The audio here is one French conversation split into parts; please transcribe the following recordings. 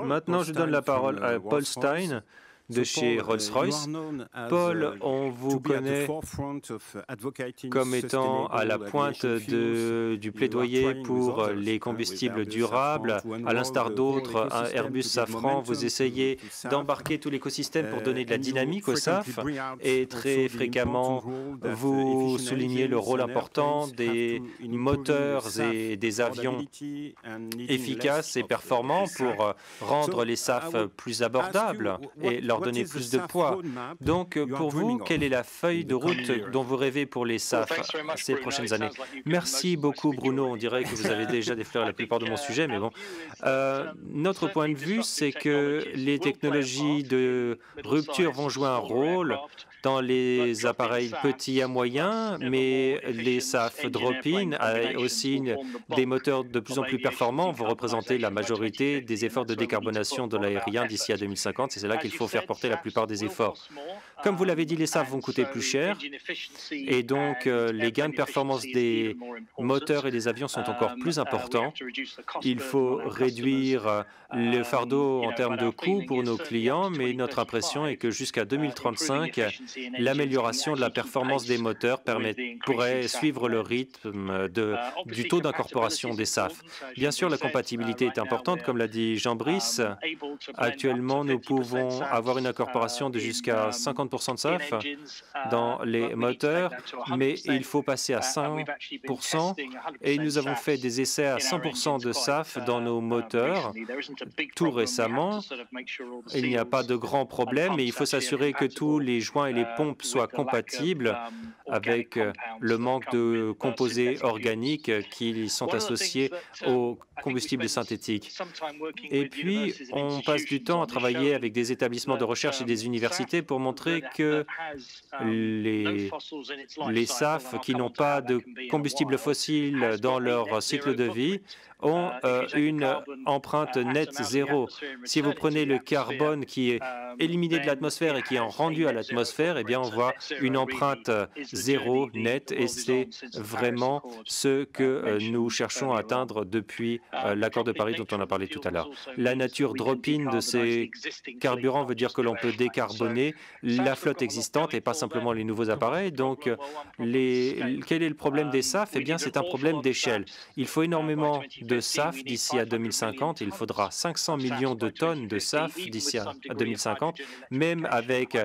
Maintenant, je donne la parole à Paul Stein de chez Rolls-Royce. Paul, on vous connaît comme étant à la pointe du plaidoyer pour les combustibles durables. À l'instar d'autres, Airbus, Safran, vous essayez d'embarquer tout l'écosystème pour donner de la dynamique au SAF et très fréquemment, vous soulignez le rôle important des moteurs et des avions efficaces et performants pour rendre les SAF plus abordables et leur donner plus de poids. Donc, pour vous, quelle est la feuille de route dont vous rêvez pour les SAF ces prochaines années? Merci beaucoup, Bruno. On dirait que vous avez déjà défleuré la plupart de mon sujet, mais bon. Notre point de vue, c'est que les technologies de rupture vont jouer un rôle dans les appareils petits à moyens, mais les SAF drop-in, aussi des moteurs de plus en plus performants, vont représenter la majorité des efforts de décarbonation de l'aérien d'ici à 2050. Et c'est là qu'il faut faire porter la plupart des efforts. Comme vous l'avez dit, les SAF vont coûter plus cher, et donc les gains de performance des moteurs et des avions sont encore plus importants. Il faut réduire le fardeau en termes de coûts pour nos clients, mais notre impression est que jusqu'à 2035, l'amélioration de la performance des moteurs pourrait suivre le rythme du taux d'incorporation des SAF. Bien sûr, la compatibilité est importante, comme l'a dit Jean-Brice. Actuellement, nous pouvons avoir une incorporation de jusqu'à 50% de SAF dans les moteurs, mais il faut passer à 100%, et nous avons fait des essais à 100% de SAF dans nos moteurs tout récemment. Il n'y a pas de grand problème, mais il faut s'assurer que tous les joints et les pompes soient compatibles avec le manque de composés organiques qui sont associés aux combustibles synthétiques. Et puis, on passe du temps à travailler avec des établissements de recherche et des universités pour montrer que les SAF qui n'ont pas de combustible fossile dans leur cycle de vie ont une empreinte nette zéro. Si vous prenez le carbone qui est éliminé de l'atmosphère et qui est rendu à l'atmosphère, eh bien, on voit une empreinte zéro nette, et c'est vraiment ce que nous cherchons à atteindre depuis l'accord de Paris dont on a parlé tout à l'heure. La nature drop-in de ces carburants veut dire que l'on peut décarboner la flotte existante et pas simplement les nouveaux appareils. Donc, quel est le problème des SAF? Eh bien, c'est un problème d'échelle. Il faut énormément de SAF d'ici à 2050. Il faudra 500 millions de tonnes de SAF d'ici à 2050, même avec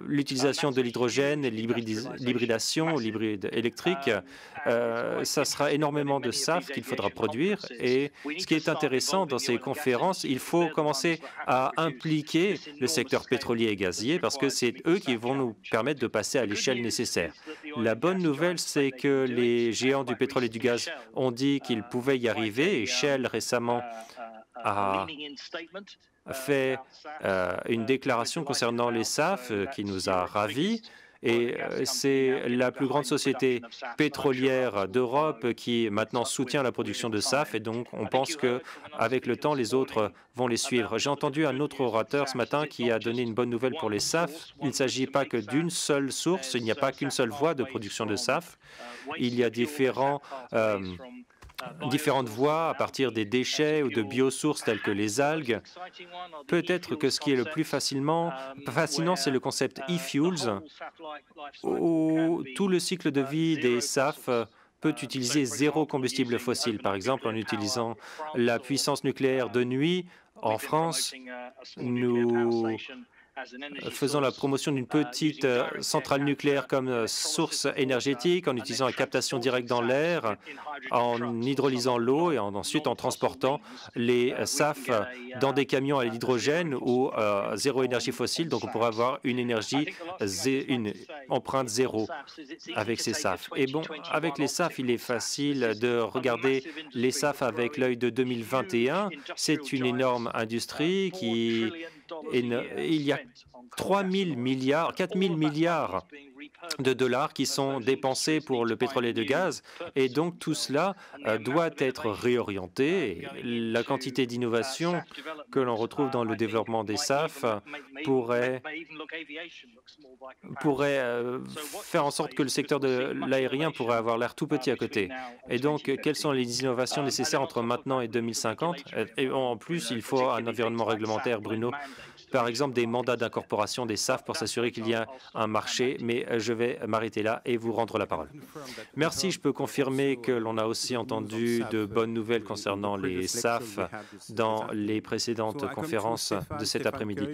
l'utilisation de l'hydrogène, l'hybridation, l'hybride électrique. Ça sera énormément de SAF qu'il faudra produire. Et ce qui est intéressant dans ces conférences, il faut commencer à impliquer le secteur pétrolier et gazier parce que c'est eux qui vont nous permettre de passer à l'échelle nécessaire. La bonne nouvelle, c'est que les géants du pétrole et du gaz ont dit qu'ils pouvaient y arriver, et Shell récemment a fait une déclaration concernant les SAF qui nous a ravis. Et c'est la plus grande société pétrolière d'Europe qui maintenant soutient la production de SAF, et donc on pense qu'avec le temps, les autres vont les suivre. J'ai entendu un autre orateur ce matin qui a donné une bonne nouvelle pour les SAF. Il ne s'agit pas que d'une seule source, il n'y a pas qu'une seule voie de production de SAF. Il y a différentes voies à partir des déchets ou de biosources telles que les algues. Peut-être que ce qui est le plus fascinant, c'est le concept e-fuels, où tout le cycle de vie des SAF peut utiliser zéro combustible fossile. Par exemple, en utilisant la puissance nucléaire de nuit. En France, nous faisant la promotion d'une petite centrale nucléaire comme source énergétique, en utilisant la captation directe dans l'air, en hydrolysant l'eau et ensuite en transportant les SAF dans des camions à l'hydrogène ou zéro énergie fossile. Donc on pourrait avoir une empreinte zéro avec ces SAF. Et bon, avec les SAF, il est facile de regarder les SAF avec l'œil de 2021. C'est une énorme industrie qui... il y a 3 000 milliards, 4 000 milliards de dollars qui sont dépensés pour le pétrole et le gaz. Et donc tout cela doit être réorienté. La quantité d'innovation que l'on retrouve dans le développement des SAF pourrait faire en sorte que le secteur de l'aérien pourrait avoir l'air tout petit à côté. Et donc, quelles sont les innovations nécessaires entre maintenant et 2050? Et en plus, il faut un environnement réglementaire, Bruno. Par exemple, des mandats d'incorporation des SAF pour s'assurer qu'il y a un marché, mais je vais m'arrêter là et vous rendre la parole. Merci, je peux confirmer que l'on a aussi entendu de bonnes nouvelles concernant les SAF dans les précédentes conférences de cet après-midi.